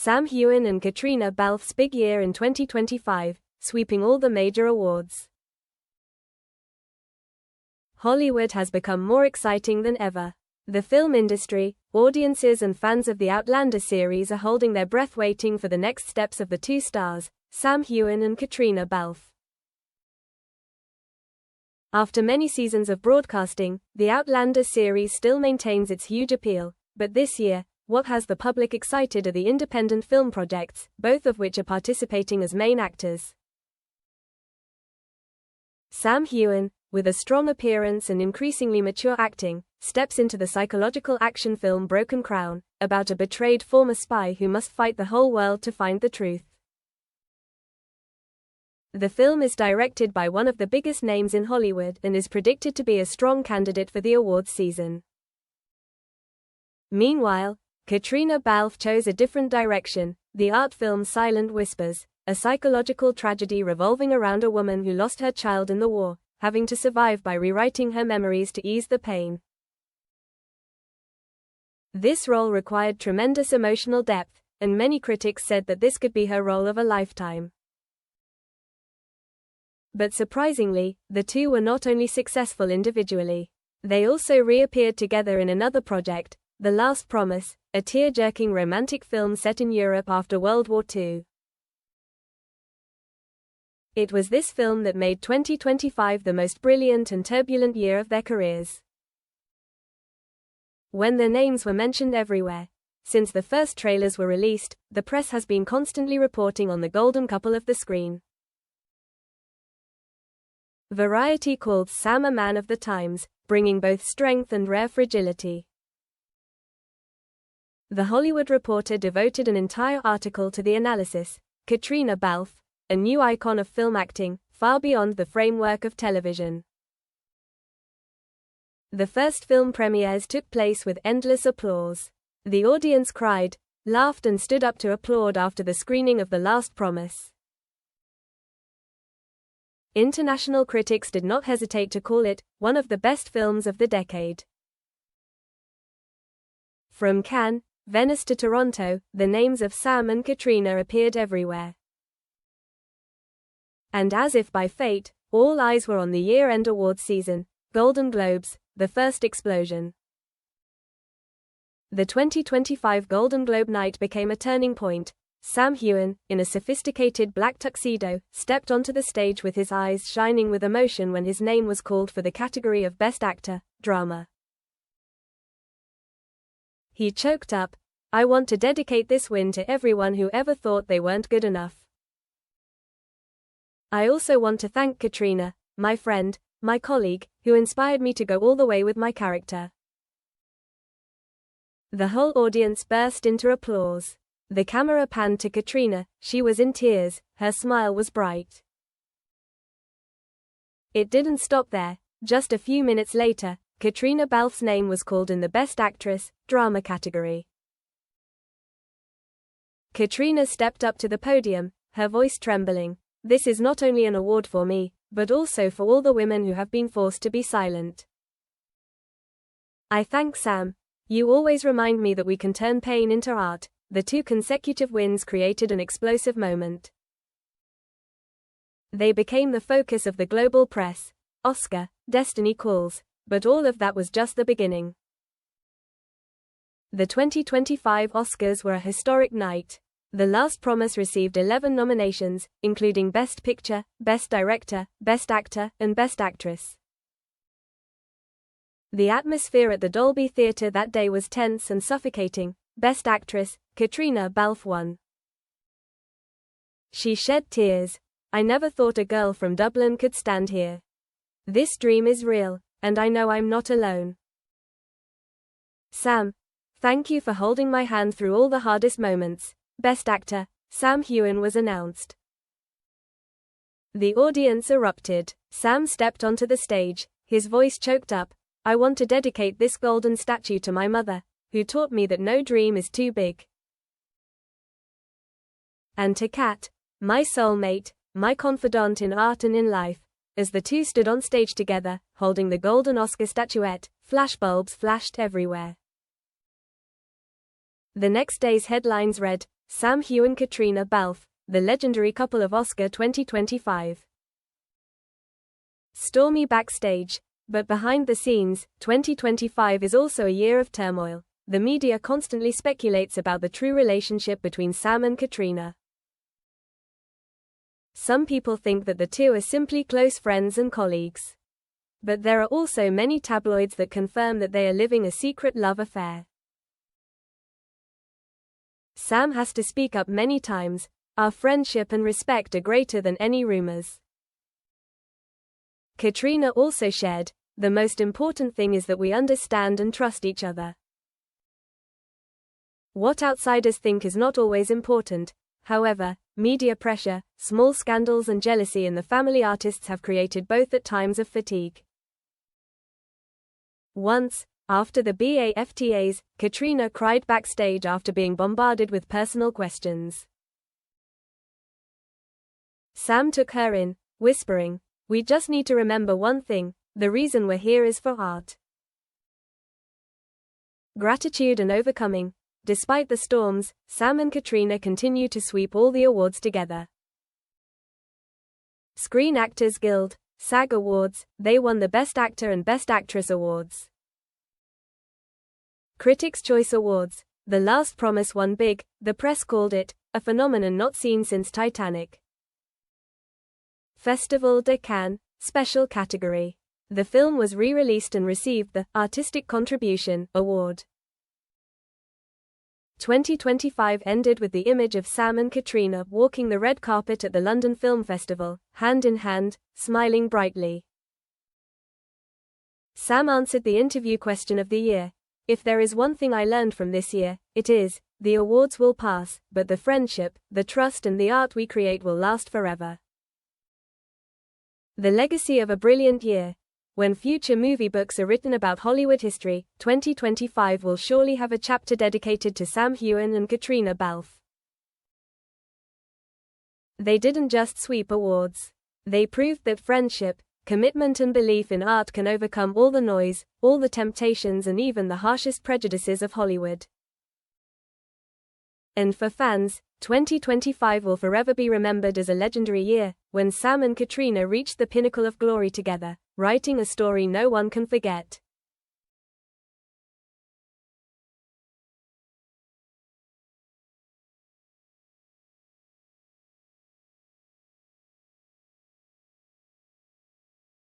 Sam Heughan and Caitriona Balfe's big year in 2025, sweeping all the major awards. Hollywood has become more exciting than ever. The film industry, audiences and fans of the Outlander series are holding their breath waiting for the next steps of the two stars, Sam Heughan and Caitriona Balfe. After many seasons of broadcasting, the Outlander series still maintains its huge appeal, but this year, what has the public excited are the independent film projects, both of which are participating as main actors. Sam Heughan, with a strong appearance and increasingly mature acting, steps into the psychological action film Broken Crown, about a betrayed former spy who must fight the whole world to find the truth. The film is directed by one of the biggest names in Hollywood and is predicted to be a strong candidate for the awards season. Meanwhile, Caitriona Balfe chose a different direction, the art film Silent Whispers, a psychological tragedy revolving around a woman who lost her child in the war, having to survive by rewriting her memories to ease the pain. This role required tremendous emotional depth, and many critics said that this could be her role of a lifetime. But surprisingly, the two were not only successful individually. They also reappeared together in another project, The Last Promise, a tear-jerking romantic film set in Europe after World War II. It was this film that made 2025 the most brilliant and turbulent year of their careers. When their names were mentioned everywhere, since the first trailers were released, the press has been constantly reporting on the golden couple of the screen. Variety called Sam a man of the times, bringing both strength and rare fragility. The Hollywood Reporter devoted an entire article to the analysis, Caitriona Balfe, a new icon of film acting, far beyond the framework of television. The first film premieres took place with endless applause. The audience cried, laughed and stood up to applaud after the screening of The Last Promise. International critics did not hesitate to call it one of the best films of the decade. From Cannes, Venice to Toronto, the names of Sam and Caitriona appeared everywhere. And as if by fate, all eyes were on the year-end awards season, Golden Globes, the first explosion. The 2025 Golden Globe night became a turning point. Sam Heughan, in a sophisticated black tuxedo, stepped onto the stage with his eyes shining with emotion when his name was called for the category of Best Actor, Drama. He choked up, "I want to dedicate this win to everyone who ever thought they weren't good enough. I also want to thank Caitriona, my friend, my colleague, who inspired me to go all the way with my character." The whole audience burst into applause. The camera panned to Caitriona, she was in tears, her smile was bright. It didn't stop there. Just a few minutes later, Caitriona Balfe's name was called in the Best Actress, Drama category. Caitriona stepped up to the podium, her voice trembling. "This is not only an award for me, but also for all the women who have been forced to be silent. I thank Sam. You always remind me that we can turn pain into art." The two consecutive wins created an explosive moment. They became the focus of the global press. Oscar, destiny calls. But all of that was just the beginning. The 2025 Oscars were a historic night. The Last Promise received 11 nominations, including Best Picture, Best Director, Best Actor, and Best Actress. The atmosphere at the Dolby Theatre that day was tense and suffocating. Best Actress, Caitriona Balfe won. She shed tears. "I never thought a girl from Dublin could stand here. This dream is real, and I know I'm not alone. Sam, thank you for holding my hand through all the hardest moments." Best Actor, Sam Heughan was announced. The audience erupted. Sam stepped onto the stage, his voice choked up. "I want to dedicate this golden statue to my mother, who taught me that no dream is too big. And to Kat, my soulmate, my confidant in art and in life." As the two stood on stage together, holding the golden Oscar statuette, flashbulbs flashed everywhere. The next day's headlines read, Sam Heughan and Caitriona Balfe, the legendary couple of Oscar 2025. Stormy backstage. But behind the scenes, 2025 is also a year of turmoil. The media constantly speculates about the true relationship between Sam and Caitriona. Some people think that the two are simply close friends and colleagues. But there are also many tabloids that confirm that they are living a secret love affair. Sam has to speak up many times. Our friendship and respect are greater than any rumors. Caitriona also shared, the most important thing is that we understand and trust each other. What outsiders think is not always important. However, media pressure, small scandals and jealousy in the family artists have created both at times of fatigue. Once, after the BAFTAs, Caitriona cried backstage after being bombarded with personal questions. Sam took her in, whispering, "We just need to remember one thing, the reason we're here is for art. Gratitude and overcoming." Despite the storms, Sam and Caitriona continue to sweep all the awards together. Screen Actors Guild, SAG Awards, they won the Best Actor and Best Actress awards. Critics' Choice Awards, The Last Promise won big, the press called it a phenomenon not seen since Titanic. Festival de Cannes, Special Category. The film was re-released and received the Artistic Contribution Award. 2025 ended with the image of Sam and Caitriona walking the red carpet at the London Film Festival, hand in hand, smiling brightly. Sam answered the interview question of the year. "If there is one thing I learned from this year, it is, the awards will pass, but the friendship, the trust and the art we create will last forever." The legacy of a brilliant year. When future movie books are written about Hollywood history, 2025 will surely have a chapter dedicated to Sam Heughan and Caitriona Balfe. They didn't just sweep awards. They proved that friendship, commitment and belief in art can overcome all the noise, all the temptations and even the harshest prejudices of Hollywood. And for fans, 2025 will forever be remembered as a legendary year, when Sam and Caitriona reached the pinnacle of glory together, writing a story no one can forget.